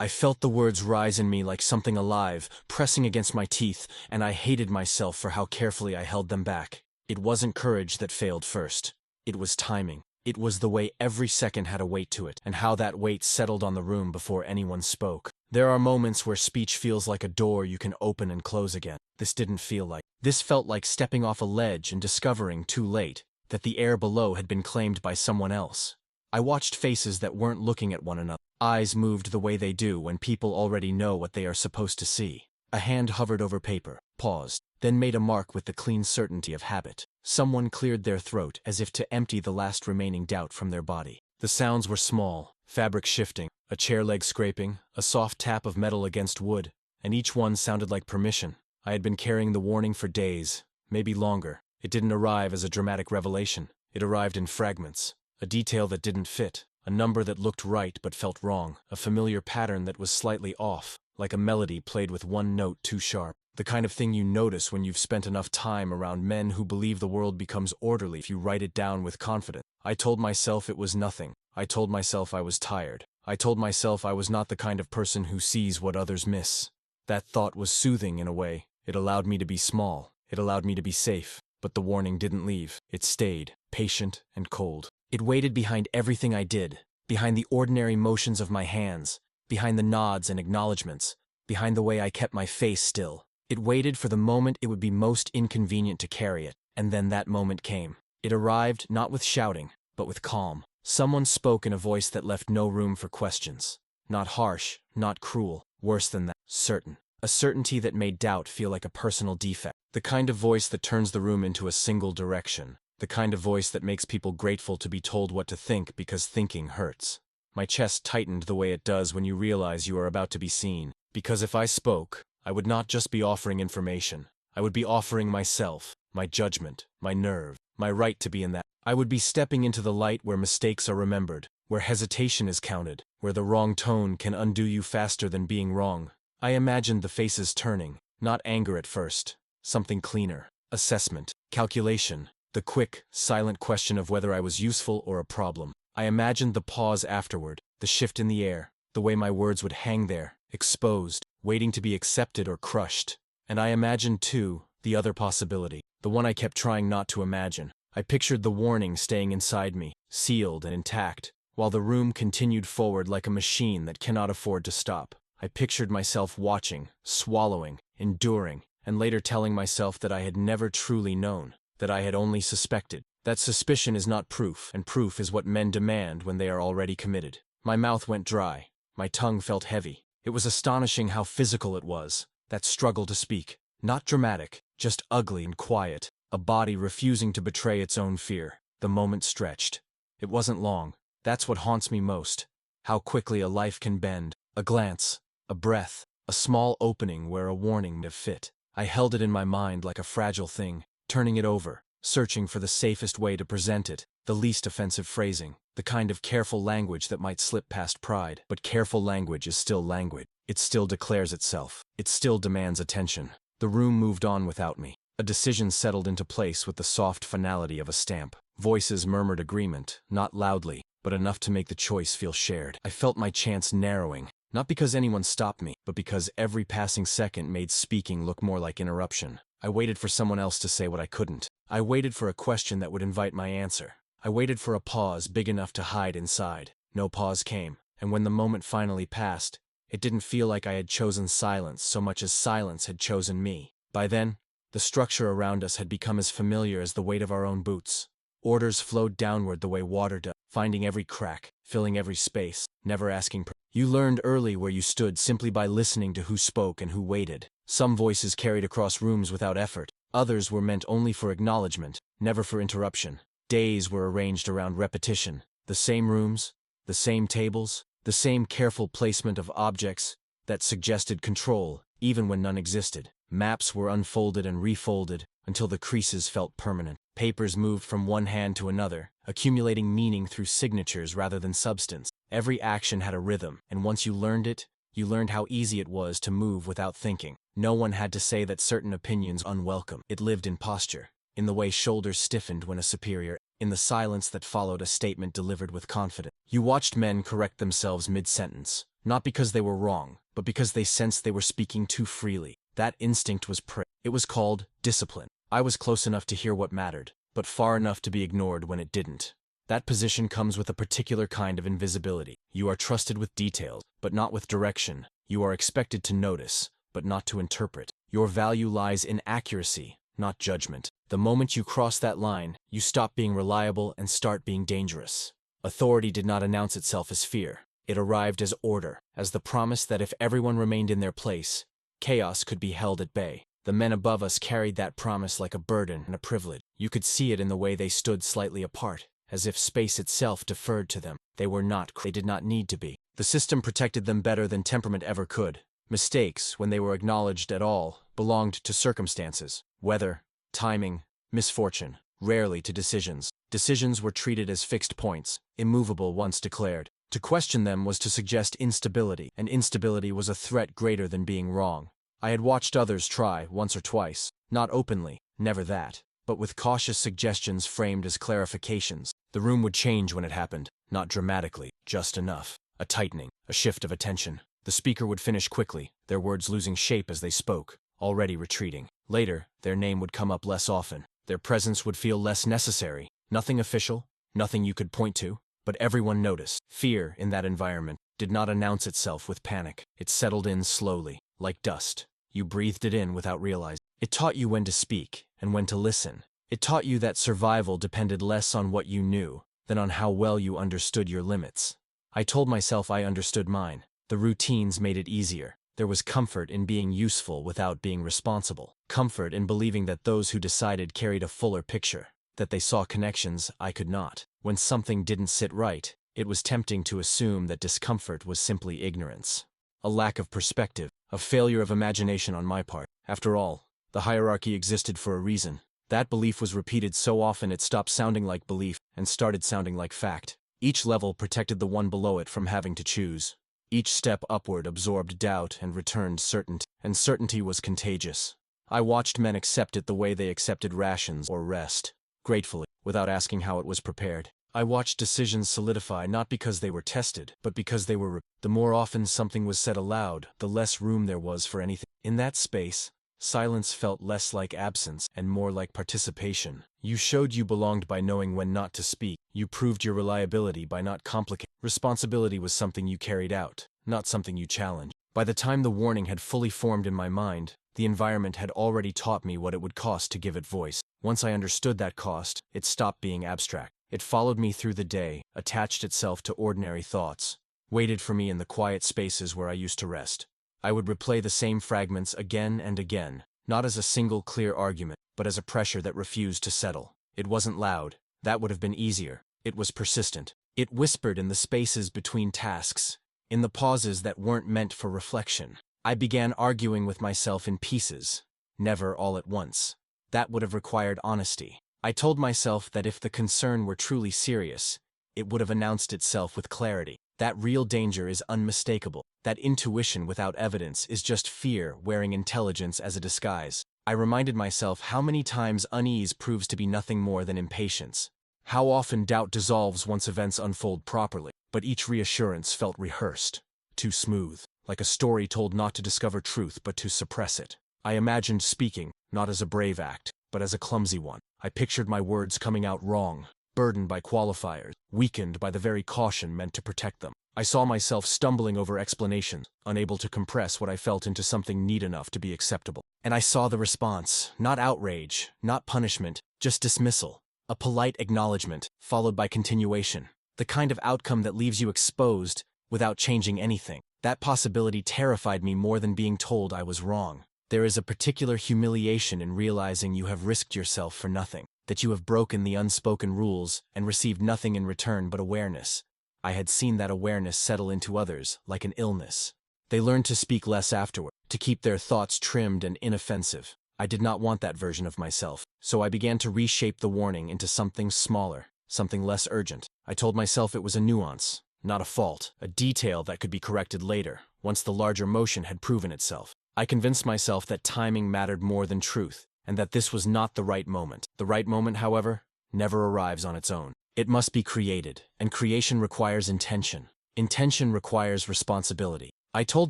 I felt the words rise in me like something alive, pressing against my teeth, and I hated myself for how carefully I held them back. It wasn't courage that failed first. It was timing. It was the way every second had a weight to it, and how that weight settled on the room before anyone spoke. There are moments where speech feels like a door you can open and close again. This didn't feel like. This felt like stepping off a ledge and discovering, too late, that the air below had been claimed by someone else. I watched faces that weren't looking at one another. Eyes moved the way they do when people already know what they are supposed to see. A hand hovered over paper, paused, then made a mark with the clean certainty of habit. Someone cleared their throat as if to empty the last remaining doubt from their body. The sounds were small, fabric shifting, a chair leg scraping, a soft tap of metal against wood, and each one sounded like permission. I had been carrying the warning for days, maybe longer. It didn't arrive as a dramatic revelation. It arrived in fragments. A detail that didn't fit, a number that looked right but felt wrong, a familiar pattern that was slightly off, like a melody played with one note too sharp. The kind of thing you notice when you've spent enough time around men who believe the world becomes orderly if you write it down with confidence. I told myself it was nothing. I told myself I was tired. I told myself I was not the kind of person who sees what others miss. That thought was soothing in a way. It allowed me to be small. It allowed me to be safe. But the warning didn't leave. It stayed, patient and cold. It waited behind everything I did, behind the ordinary motions of my hands, behind the nods and acknowledgments, behind the way I kept my face still. It waited for the moment it would be most inconvenient to carry it, and then that moment came. It arrived not with shouting, but with calm. Someone spoke in a voice that left no room for questions. Not harsh, not cruel, worse than that, certain. A certainty that made doubt feel like a personal defect. The kind of voice that turns the room into a single direction. The kind of voice that makes people grateful to be told what to think because thinking hurts. My chest tightened the way it does when you realize you are about to be seen. Because if I spoke, I would not just be offering information. I would be offering myself, my judgment, my nerve, my right to be in that. I would be stepping into the light where mistakes are remembered, where hesitation is counted, where the wrong tone can undo you faster than being wrong. I imagined the faces turning, not anger at first, something cleaner, assessment, calculation, the quick, silent question of whether I was useful or a problem. I imagined the pause afterward, the shift in the air, the way my words would hang there, exposed, waiting to be accepted or crushed. And I imagined, too, the other possibility, the one I kept trying not to imagine. I pictured the warning staying inside me, sealed and intact, while the room continued forward like a machine that cannot afford to stop. I pictured myself watching, swallowing, enduring, and later telling myself that I had never truly known, that I had only suspected. That suspicion is not proof, and proof is what men demand when they are already committed. My mouth went dry. My tongue felt heavy. It was astonishing how physical it was, that struggle to speak. Not dramatic, just ugly and quiet, a body refusing to betray its own fear. The moment stretched. It wasn't long. That's what haunts me most. How quickly a life can bend. A glance, a breath, a small opening where a warning may fit. I held it in my mind like a fragile thing, turning it over, searching for the safest way to present it, the least offensive phrasing, the kind of careful language that might slip past pride. But careful language is still language. It still declares itself. It still demands attention. The room moved on without me. A decision settled into place with the soft finality of a stamp. Voices murmured agreement, not loudly, but enough to make the choice feel shared. I felt my chance narrowing, not because anyone stopped me, but because every passing second made speaking look more like interruption. I waited for someone else to say what I couldn't. I waited for a question that would invite my answer. I waited for a pause big enough to hide inside. No pause came, and when the moment finally passed, it didn't feel like I had chosen silence so much as silence had chosen me. By then, the structure around us had become as familiar as the weight of our own boots. Orders flowed downward the way water does, finding every crack, filling every space, never asking You learned early where you stood simply by listening to who spoke and who waited. Some voices carried across rooms without effort. Others were meant only for acknowledgement, never for interruption. Days were arranged around repetition. The same rooms, the same tables, the same careful placement of objects that suggested control, even when none existed. Maps were unfolded and refolded until the creases felt permanent. Papers moved from one hand to another, accumulating meaning through signatures rather than substance. Every action had a rhythm, and once you learned it, you learned how easy it was to move without thinking. No one had to say that certain opinions unwelcome. It lived in posture, in the way shoulders stiffened when a superior, in the silence that followed a statement delivered with confidence. You watched men correct themselves mid-sentence, Not because they were wrong, but because they sensed they were speaking too freely. That instinct was prey. It was called discipline. I was close enough to hear what mattered, but far enough to be ignored when it didn't. That position comes with a particular kind of invisibility. You are trusted with details, but not with direction. You are expected to notice, but not to interpret. Your value lies in accuracy, not judgment. The moment you cross that line, you stop being reliable and start being dangerous. Authority did not announce itself as fear. It arrived as order, as the promise that if everyone remained in their place, chaos could be held at bay. The men above us carried that promise like a burden and a privilege. You could see it in the way they stood slightly apart, as if space itself deferred to them. They were not, they did not need to be. The system protected them better than temperament ever could. Mistakes, when they were acknowledged at all, belonged to circumstances, weather, timing, misfortune, rarely to decisions. Decisions were treated as fixed points, immovable once declared. To question them was to suggest instability, and instability was a threat greater than being wrong. I had watched others try, once or twice, not openly, never that, but with cautious suggestions framed as clarifications. The room would change when it happened, not dramatically, just enough. A tightening, a shift of attention. The speaker would finish quickly, their words losing shape as they spoke, already retreating. Later, their name would come up less often. Their presence would feel less necessary. Nothing official, nothing you could point to, but everyone noticed. Fear, in that environment, did not announce itself with panic. It settled in slowly, like dust. You breathed it in without realizing. It taught you when to speak and when to listen. It taught you that survival depended less on what you knew than on how well you understood your limits. I told myself I understood mine. The routines made it easier. There was comfort in being useful without being responsible. Comfort in believing that those who decided carried a fuller picture, that they saw connections I could not. When something didn't sit right, it was tempting to assume that discomfort was simply ignorance. A lack of perspective, a failure of imagination on my part. After all, the hierarchy existed for a reason. That belief was repeated so often it stopped sounding like belief and started sounding like fact. Each level protected the one below it from having to choose. Each step upward absorbed doubt and returned certainty, and certainty was contagious. I watched men accept it the way they accepted rations or rest, gratefully, without asking how it was prepared. I watched decisions solidify not because they were tested, but because they were the more often something was said aloud, the less room there was for anything. In that space, silence felt less like absence and more like participation. You showed you belonged by knowing when not to speak. You proved your reliability by not complicating. Responsibility was something you carried out, not something you challenged. By the time the warning had fully formed in my mind, the environment had already taught me what it would cost to give it voice. Once I understood that cost, it stopped being abstract. It followed me through the day, attached itself to ordinary thoughts, waited for me in the quiet spaces where I used to rest. I would replay the same fragments again and again, not as a single clear argument, but as a pressure that refused to settle. It wasn't loud. That would have been easier. It was persistent. It whispered in the spaces between tasks, in the pauses that weren't meant for reflection. I began arguing with myself in pieces, never all at once. That would have required honesty. I told myself that if the concern were truly serious, it would have announced itself with clarity. That real danger is unmistakable. That intuition without evidence is just fear wearing intelligence as a disguise. I reminded myself how many times unease proves to be nothing more than impatience. How often doubt dissolves once events unfold properly, but each reassurance felt rehearsed, too smooth, like a story told not to discover truth but to suppress it. I imagined speaking, not as a brave act, but as a clumsy one. I pictured my words coming out wrong, burdened by qualifiers, weakened by the very caution meant to protect them. I saw myself stumbling over explanations, unable to compress what I felt into something neat enough to be acceptable. And I saw the response, not outrage, not punishment, just dismissal. A polite acknowledgement, followed by continuation. The kind of outcome that leaves you exposed without changing anything. That possibility terrified me more than being told I was wrong. There is a particular humiliation in realizing you have risked yourself for nothing, that you have broken the unspoken rules and received nothing in return but awareness. I had seen that awareness settle into others, like an illness. They learned to speak less afterward, to keep their thoughts trimmed and inoffensive. I did not want that version of myself, so I began to reshape the warning into something smaller, something less urgent. I told myself it was a nuance, not a fault, a detail that could be corrected later, once the larger motion had proven itself. I convinced myself that timing mattered more than truth, and that this was not the right moment. The right moment, however, never arrives on its own. It must be created, and creation requires intention. Intention requires responsibility. I told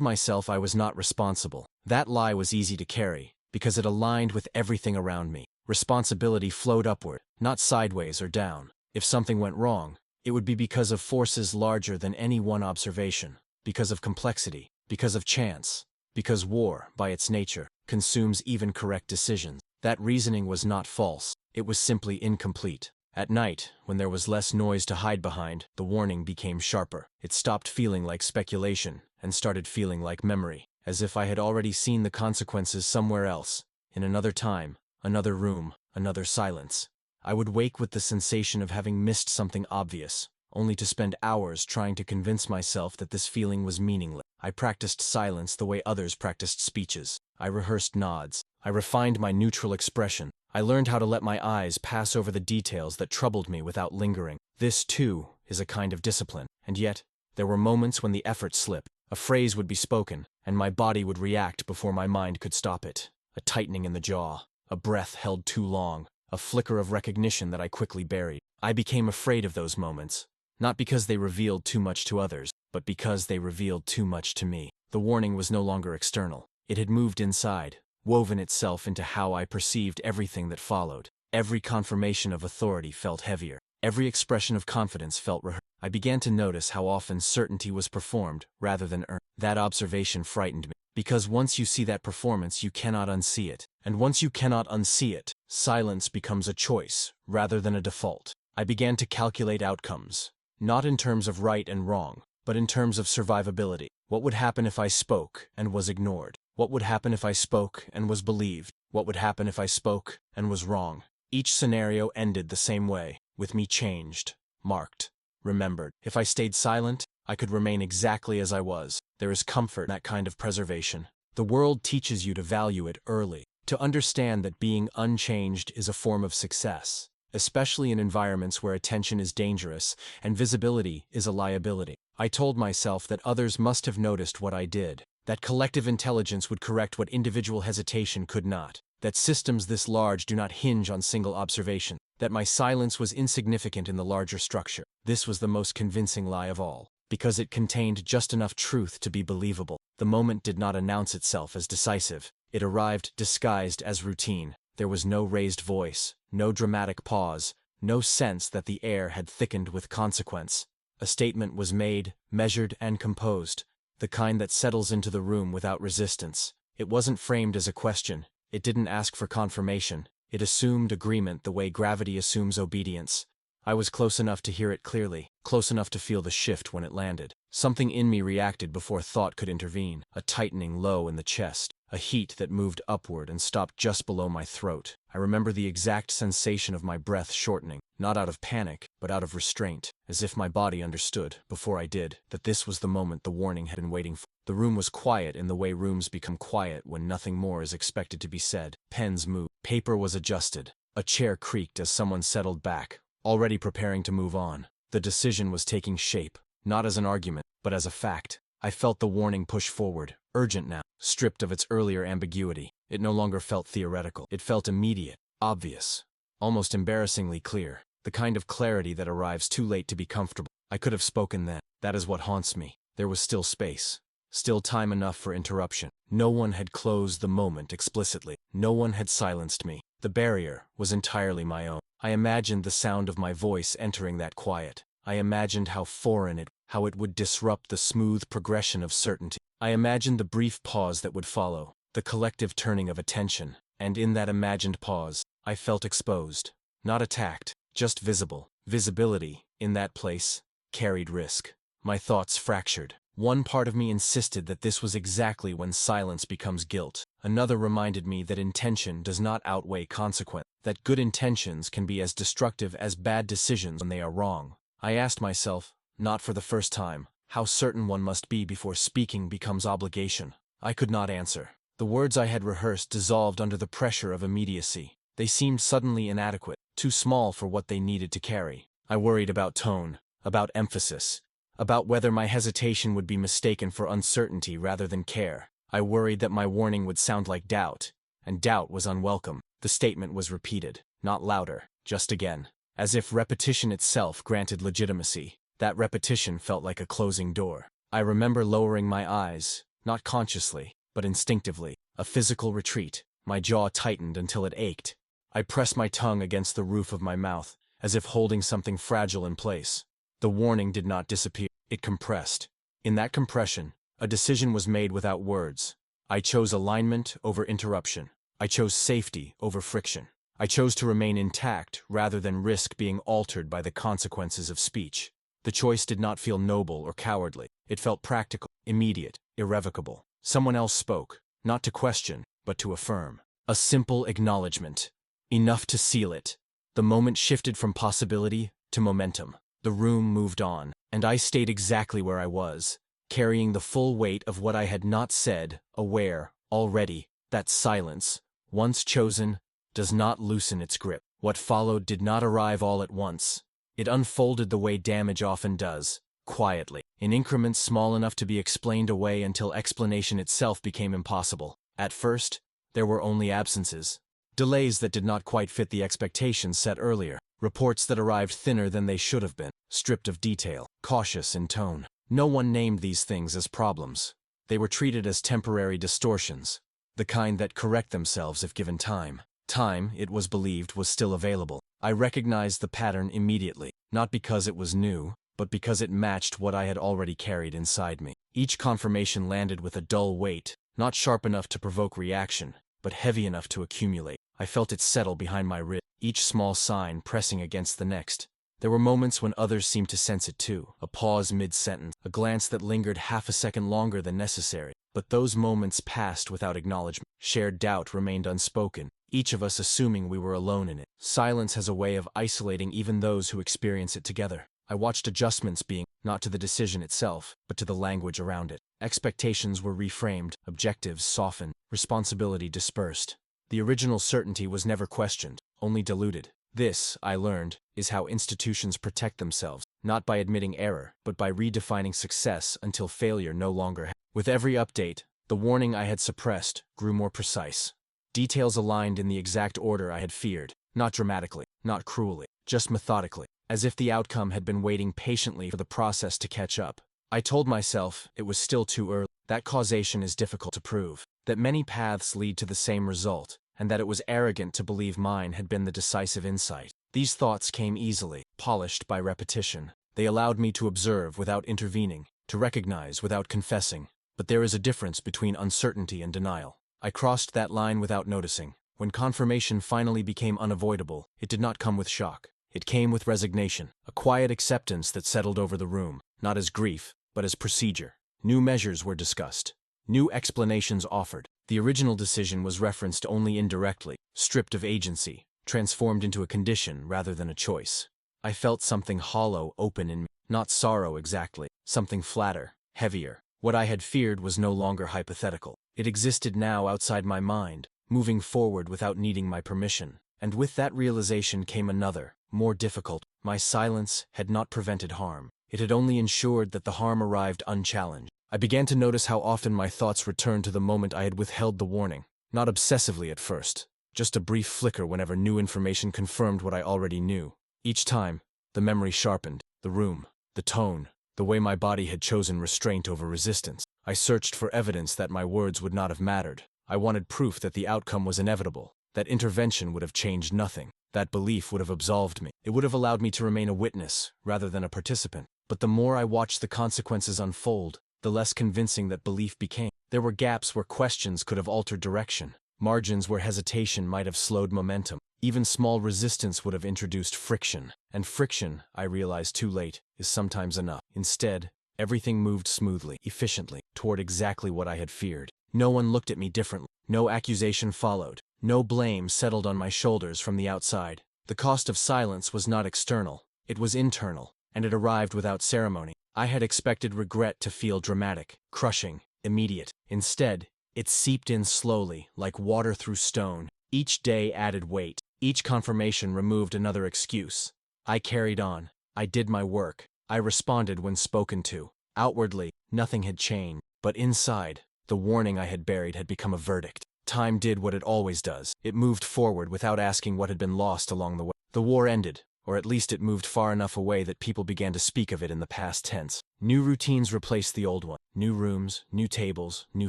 myself I was not responsible. That lie was easy to carry, because it aligned with everything around me. Responsibility flowed upward, not sideways or down. If something went wrong, it would be because of forces larger than any one observation, because of complexity, because of chance, because war, by its nature, consumes even correct decisions. That reasoning was not false, it was simply incomplete. At night, when there was less noise to hide behind, the warning became sharper. It stopped feeling like speculation and started feeling like memory, as if I had already seen the consequences somewhere else, in another time, another room, another silence. I would wake with the sensation of having missed something obvious, only to spend hours trying to convince myself that this feeling was meaningless. I practiced silence the way others practiced speeches. I rehearsed nods. I refined my neutral expression. I learned how to let my eyes pass over the details that troubled me without lingering. This, too, is a kind of discipline. And yet, there were moments when the effort slipped. A phrase would be spoken, and my body would react before my mind could stop it. A tightening in the jaw, a breath held too long, a flicker of recognition that I quickly buried. I became afraid of those moments, not because they revealed too much to others, but because they revealed too much to me. The warning was no longer external. It had moved inside, woven itself into how I perceived everything that followed. Every confirmation of authority felt heavier. Every expression of confidence felt rehearsed. I began to notice how often certainty was performed rather than earned. That observation frightened me, because once you see that performance, you cannot unsee it. And once you cannot unsee it, silence becomes a choice rather than a default. I began to calculate outcomes, not in terms of right and wrong, but in terms of survivability. What would happen if I spoke and was ignored? What would happen if I spoke and was believed? What would happen if I spoke and was wrong? Each scenario ended the same way, with me changed, marked, remembered. If I stayed silent, I could remain exactly as I was. There is comfort in that kind of preservation. The world teaches you to value it early, to understand that being unchanged is a form of success, especially in environments where attention is dangerous and visibility is a liability. I told myself that others must have noticed what I did, that collective intelligence would correct what individual hesitation could not, that systems this large do not hinge on single observation, that my silence was insignificant in the larger structure. This was the most convincing lie of all, because it contained just enough truth to be believable. The moment did not announce itself as decisive. It arrived disguised as routine. There was no raised voice, no dramatic pause, no sense that the air had thickened with consequence. A statement was made, measured, and composed, the kind that settles into the room without resistance. It wasn't framed as a question. It didn't ask for confirmation. It assumed agreement the way gravity assumes obedience. I was close enough to hear it clearly, close enough to feel the shift when it landed. Something in me reacted before thought could intervene, a tightening low in the chest, a heat that moved upward and stopped just below my throat. I remember the exact sensation of my breath shortening, not out of panic, but out of restraint, as if my body understood, before I did, that this was the moment the warning had been waiting for. The room was quiet in the way rooms become quiet when nothing more is expected to be said. Pens moved, paper was adjusted, a chair creaked as someone settled back, already preparing to move on. The decision was taking shape, not as an argument, but as a fact. I felt the warning push forward, urgent now, stripped of its earlier ambiguity. It no longer felt theoretical. It felt immediate, obvious, almost embarrassingly clear, the kind of clarity that arrives too late to be comfortable. I could have spoken then. That is what haunts me. There was still space, still time enough for interruption. No one had closed the moment explicitly. No one had silenced me. The barrier was entirely my own. I imagined the sound of my voice entering that quiet. I imagined how foreign it, how it would disrupt the smooth progression of certainty. I imagined the brief pause that would follow, the collective turning of attention, and in that imagined pause, I felt exposed, not attacked, just visible. Visibility, in that place, carried risk. My thoughts fractured. One part of me insisted that this was exactly when silence becomes guilt. Another reminded me that intention does not outweigh consequence, that good intentions can be as destructive as bad decisions when they are wrong. I asked myself, not for the first time, how certain one must be before speaking becomes obligation. I could not answer. The words I had rehearsed dissolved under the pressure of immediacy. They seemed suddenly inadequate, too small for what they needed to carry. I worried about tone, about emphasis, about whether my hesitation would be mistaken for uncertainty rather than care. I worried that my warning would sound like doubt, and doubt was unwelcome. The statement was repeated, not louder, just again, as if repetition itself granted legitimacy. That repetition felt like a closing door. I remember lowering my eyes, not consciously, but instinctively. A physical retreat. My jaw tightened until it ached. I pressed my tongue against the roof of my mouth, as if holding something fragile in place. The warning did not disappear. It compressed. In that compression, a decision was made without words. I chose alignment over interruption. I chose safety over friction. I chose to remain intact rather than risk being altered by the consequences of speech. The choice did not feel noble or cowardly. It felt practical, immediate, irrevocable. Someone else spoke, not to question, but to affirm. A simple acknowledgement. Enough to seal it. The moment shifted from possibility to momentum. The room moved on, and I stayed exactly where I was, carrying the full weight of what I had not said, aware, already, that silence, once chosen, does not loosen its grip. What followed did not arrive all at once. It unfolded the way damage often does, quietly, in increments small enough to be explained away until explanation itself became impossible. At first, there were only absences. Delays that did not quite fit the expectations set earlier. Reports that arrived thinner than they should have been, stripped of detail, cautious in tone. No one named these things as problems. They were treated as temporary distortions, the kind that correct themselves if given time. Time, it was believed, was still available. I recognized the pattern immediately, not because it was new, but because it matched what I had already carried inside me. Each confirmation landed with a dull weight, not sharp enough to provoke reaction, but heavy enough to accumulate. I felt it settle behind my rib, each small sign pressing against the next. There were moments when others seemed to sense it too, a pause mid-sentence, a glance that lingered half a second longer than necessary. But those moments passed without acknowledgement. Shared doubt remained unspoken, each of us assuming we were alone in it. Silence has a way of isolating even those who experience it together. I watched adjustments being, not to the decision itself, but to the language around it. Expectations were reframed, objectives softened, responsibility dispersed. The original certainty was never questioned, only diluted. This, I learned, is how institutions protect themselves, not by admitting error, but by redefining success until failure no longer. With every update, the warning I had suppressed grew more precise. Details aligned in the exact order I had feared, not dramatically, not cruelly, just methodically, as if the outcome had been waiting patiently for the process to catch up. I told myself it was still too early, that causation is difficult to prove, that many paths lead to the same result, and that it was arrogant to believe mine had been the decisive insight. These thoughts came easily, polished by repetition. They allowed me to observe without intervening, to recognize without confessing. But there is a difference between uncertainty and denial. I crossed that line without noticing. When confirmation finally became unavoidable, it did not come with shock. It came with resignation, a quiet acceptance that settled over the room, not as grief, but as procedure. New measures were discussed. New explanations offered. The original decision was referenced only indirectly, stripped of agency, transformed into a condition rather than a choice. I felt something hollow open in me, not sorrow exactly, something flatter, heavier. What I had feared was no longer hypothetical. It existed now outside my mind, moving forward without needing my permission. And with that realization came another, more difficult. My silence had not prevented harm. It had only ensured that the harm arrived unchallenged. I began to notice how often my thoughts returned to the moment I had withheld the warning. Not obsessively at first, just a brief flicker whenever new information confirmed what I already knew. Each time, the memory sharpened, the room, the tone, the way my body had chosen restraint over resistance. I searched for evidence that my words would not have mattered. I wanted proof that the outcome was inevitable, that intervention would have changed nothing. That belief would have absolved me. It would have allowed me to remain a witness, rather than a participant. But the more I watched the consequences unfold, the less convincing that belief became. There were gaps where questions could have altered direction, margins where hesitation might have slowed momentum. Even small resistance would have introduced friction. And friction, I realized too late, is sometimes enough. Instead, everything moved smoothly, efficiently, toward exactly what I had feared. No one looked at me differently. No accusation followed. No blame settled on my shoulders from the outside. The cost of silence was not external. It was internal, and it arrived without ceremony. I had expected regret to feel dramatic, crushing, immediate. Instead, it seeped in slowly, like water through stone. Each day added weight. Each confirmation removed another excuse. I carried on. I did my work. I responded when spoken to. Outwardly, nothing had changed. But inside, the warning I had buried had become a verdict. Time did what it always does. It moved forward without asking what had been lost along the way. The war ended, or at least it moved far enough away that people began to speak of it in the past tense. New routines replaced the old one. New rooms, new tables, new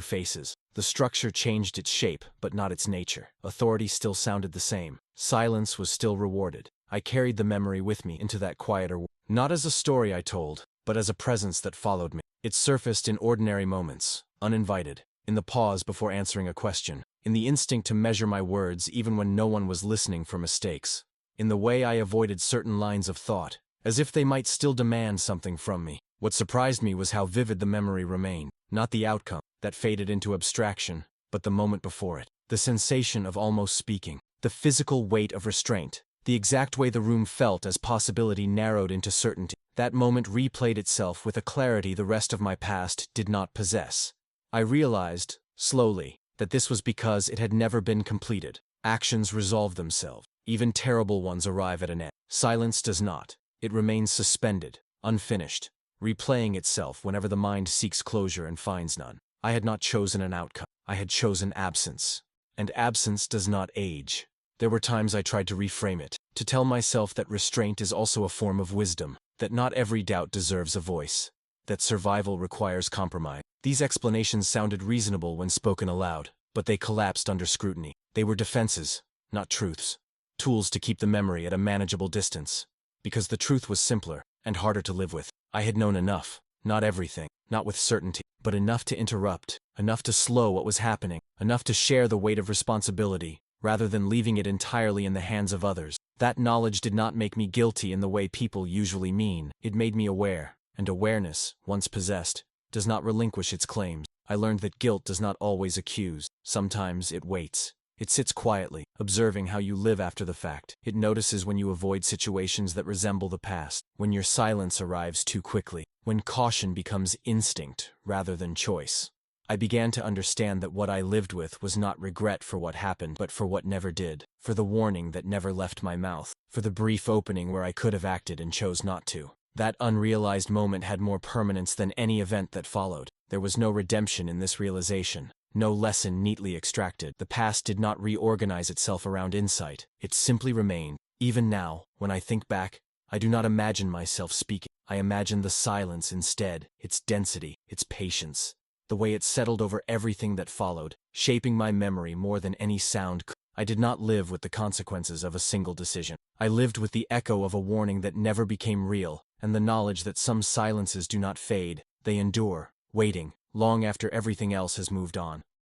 faces. The structure changed its shape, but not its nature. Authority still sounded the same. Silence was still rewarded. I carried the memory with me into that quieter world. Not as a story I told, but as a presence that followed me. It surfaced in ordinary moments, uninvited, in the pause before answering a question, in the instinct to measure my words even when no one was listening for mistakes, in the way I avoided certain lines of thought, as if they might still demand something from me. What surprised me was how vivid the memory remained, not the outcome, that faded into abstraction, but the moment before it, the sensation of almost speaking, the physical weight of restraint, the exact way the room felt as possibility narrowed into certainty. That moment replayed itself with a clarity the rest of my past did not possess. I realized, slowly, that this was because it had never been completed. Actions resolve themselves. Even terrible ones arrive at an end. Silence does not. It remains suspended, unfinished, replaying itself whenever the mind seeks closure and finds none. I had not chosen an outcome. I had chosen absence. And absence does not age. There were times I tried to reframe it, to tell myself that restraint is also a form of wisdom, that not every doubt deserves a voice, that survival requires compromise. These explanations sounded reasonable when spoken aloud, but they collapsed under scrutiny. They were defenses, not truths. Tools to keep the memory at a manageable distance. Because the truth was simpler and harder to live with. I had known enough, not everything, not with certainty, but enough to interrupt, enough to slow what was happening, enough to share the weight of responsibility, rather than leaving it entirely in the hands of others. That knowledge did not make me guilty in the way people usually mean. It made me aware, and awareness, once possessed, does not relinquish its claims. I learned that guilt does not always accuse. Sometimes it waits. It sits quietly, observing how you live after the fact. It notices when you avoid situations that resemble the past, when your silence arrives too quickly, when caution becomes instinct rather than choice. I began to understand that what I lived with was not regret for what happened, but for what never did, for the warning that never left my mouth, for the brief opening where I could have acted and chose not to. That unrealized moment had more permanence than any event that followed. There was no redemption in this realization, no lesson neatly extracted. The past did not reorganize itself around insight. It simply remained. Even now, when I think back, I do not imagine myself speaking. I imagine the silence instead, its density, its patience, the way it settled over everything that followed, shaping my memory more than any sound could. I did not live with the consequences of a single decision. I lived with the echo of a warning that never became real, and the knowledge that some silences do not fade, they endure, waiting, long after everything else has moved on.